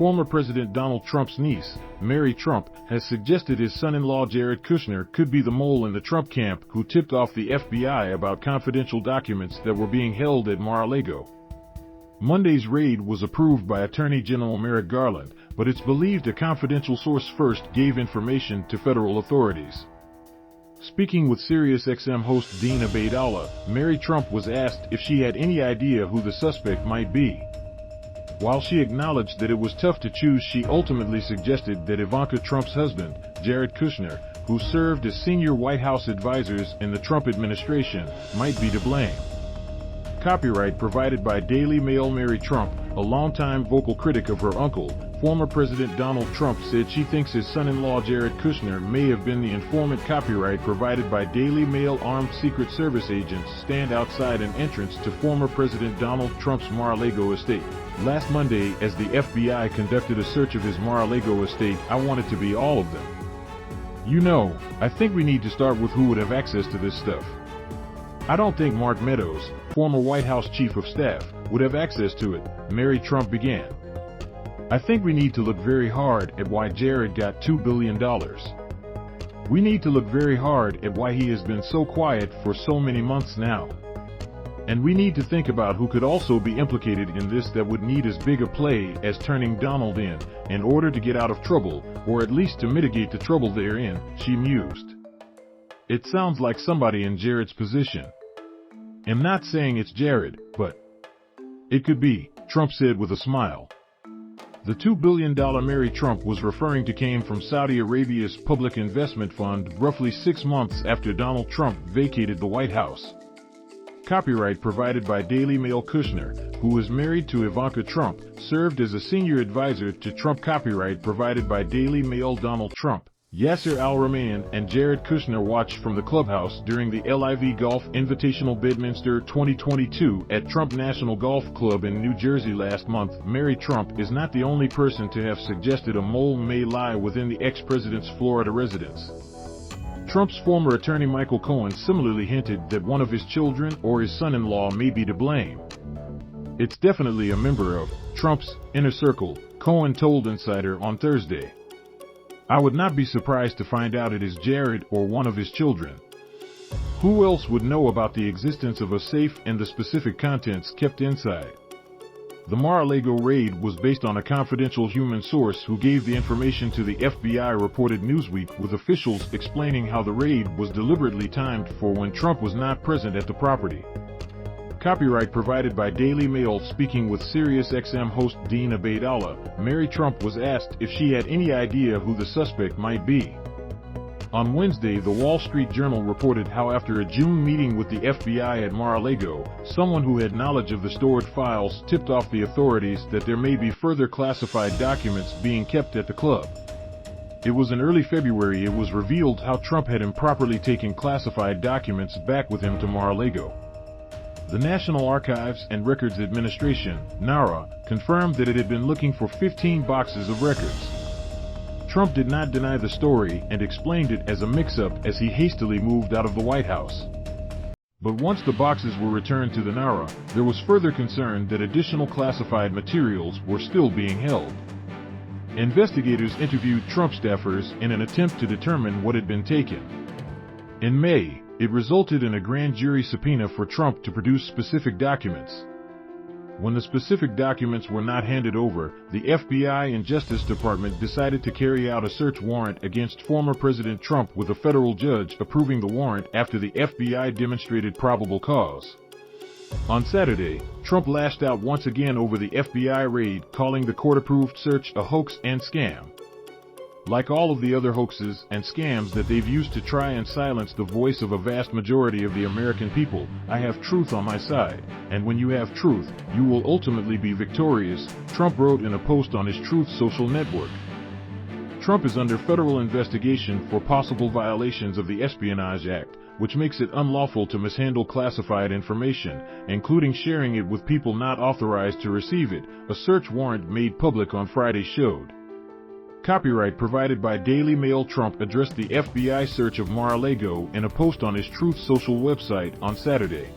former President Donald Trump's niece, Mary Trump, has suggested his son-in-law Jared Kushner could be the mole in the Trump camp who tipped off the FBI about confidential documents that were being held at Mar-a-Lago. Monday's raid was approved by Attorney General Merrick Garland, but it's believed a confidential source first gave information to federal authorities. Speaking with SiriusXM host Dean Obeidallah, Mary Trump was asked if she had any idea who the suspect might be. While she acknowledged that it was tough to choose, she ultimately suggested that Ivanka Trump's husband, Jared Kushner, who served as senior White House advisors in the Trump administration, might be to blame. Copyright provided by Daily Mail. Mary Trump, a longtime vocal critic of her uncle, former President Donald Trump, said she thinks his son-in-law Jared Kushner may have been the informant. Copyright provided by Daily Mail. Armed Secret Service agents stand outside an entrance to former President Donald Trump's Mar-a-Lago estate. Last Monday, as the FBI conducted a search of his Mar-a-Lago estate, I want it to be all of them. You know, I think we need to start with who would have access to this stuff. I don't think Mark Meadows, former White House Chief of Staff, would have access to it, Mary Trump began. I think we need to look very hard at why Jared got $2 billion. We need to look very hard at why he has been so quiet for so many months now. And we need to think about who could also be implicated in this that would need as big a play as turning Donald in order to get out of trouble, or at least to mitigate the trouble they're in, she mused. It sounds like somebody in Jared's position. I'm not saying it's Jared, but it could be, Trump said with a smile. The $2 billion Mary Trump was referring to came from Saudi Arabia's public investment fund roughly 6 months after Donald Trump vacated the White House. Copyright provided by Daily Mail. Kushner, who is married to Ivanka Trump, served as a senior advisor to Trump. Copyright provided by Daily Mail. Donald Trump, Yasir, Al-Rumayyan, and Jared Kushner watched from the clubhouse during the LIV Golf Invitational Bedminster 2022 at Trump National Golf Club in New Jersey last month. Mary Trump is not the only person to have suggested a mole may lie within the ex-president's Florida residence. Trump's former attorney Michael Cohen similarly hinted that one of his children or his son-in-law may be to blame. It's definitely a member of Trump's inner circle, Cohen told Insider on Thursday. I would not be surprised to find out it is Jared or one of his children. Who else would know about the existence of a safe and the specific contents kept inside? The Mar-a-Lago raid was based on a confidential human source who gave the information to the FBI, reported Newsweek, with officials explaining how the raid was deliberately timed for when Trump was not present at the property. Copyright provided by Daily Mail. Speaking with SiriusXM host Dean Obeidallah, Mary Trump was asked if she had any idea who the suspect might be. On Wednesday, the Wall Street Journal reported how after a June meeting with the FBI at Mar-a-Lago, someone who had knowledge of the stored files tipped off the authorities that there may be further classified documents being kept at the club. It was in early February it was revealed how Trump had improperly taken classified documents back with him to Mar-a-Lago. The National Archives and Records Administration, NARA, confirmed that it had been looking for 15 boxes of records. Trump did not deny the story and explained it as a mix-up as he hastily moved out of the White House. But once the boxes were returned to the NARA, there was further concern that additional classified materials were still being held. Investigators interviewed Trump staffers in an attempt to determine what had been taken. In May, it resulted in a grand jury subpoena for Trump to produce specific documents. When the specific documents were not handed over, the FBI and Justice Department decided to carry out a search warrant against former President Trump, with a federal judge approving the warrant after the FBI demonstrated probable cause. On Saturday, Trump lashed out once again over the FBI raid, calling the court-approved search a hoax and scam. Like all of the other hoaxes and scams that they've used to try and silence the voice of a vast majority of the American people, I have truth on my side, and when you have truth, you will ultimately be victorious, Trump wrote in a post on his Truth social network. Trump is under federal investigation for possible violations of the Espionage Act, which makes it unlawful to mishandle classified information, including sharing it with people not authorized to receive it, a search warrant made public on Friday showed. Copyright provided by Daily Mail. Trump addressed the FBI search of Mar-a-Lago in a post on his Truth social website on Saturday.